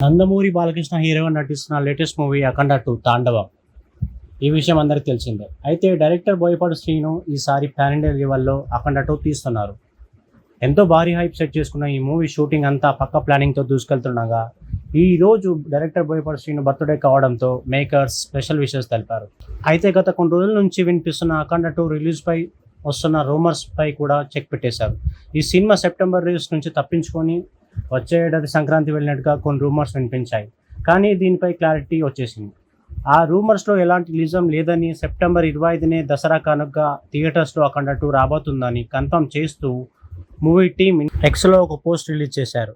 నందమూరి బాలకృష్ణ హీరోగా నటిస్తున్న latest movie అఖండ 2 తాండవం. ఈ విషయం అందరికీ తెలిసిందే. అయితే డైరెక్టర్ బోయపాటి శ్రీను ఈసారి పాన్ ఇండియా లెవెల్లో అఖండ 2 తీస్తున్నారు. ఎంతో భారీ హైప్ సెట్ చేసుకున్న ఈ మూవీ షూటింగ్ అంతా పక్క ప్లానింగ్తో దూసుకెళ్తుండగా ఈ రోజు డైరెక్టర్ బోయపాటి శ్రీను బర్త్డే కావడంతో మేకర్స్ స్పెషల్ విషెస్ తెలిపారు. అయితే గత కొన్ని రోజుల నుంచి వినిపిస్తున్న అఖండ 2 రిలీజ్పై వస్తున్న రూమర్స్ పై కూడా చెక్ పెట్టేశారు. ఈ సినిమా సెప్టెంబర్ రిలీజ్ నుంచి తప్పించుకొని వచ్చే ఏడాది సంక్రాంతి వెళ్ళినట్టుగా కొన్ని రూమర్స్ వినిపించాయి. కానీ దీనిపై క్లారిటీ వచ్చేసింది. ఆ రూమర్స్లో ఎలాంటి నిజం లేదని, సెప్టెంబర్ 25నే దసరా కానుకగా థియేటర్స్లో అఖండ 2 రాబోతుందని కన్ఫర్మ్ చేస్తూ మూవీ టీమ్ ఎక్స్లో ఒక పోస్ట్ రిలీజ్ చేశారు.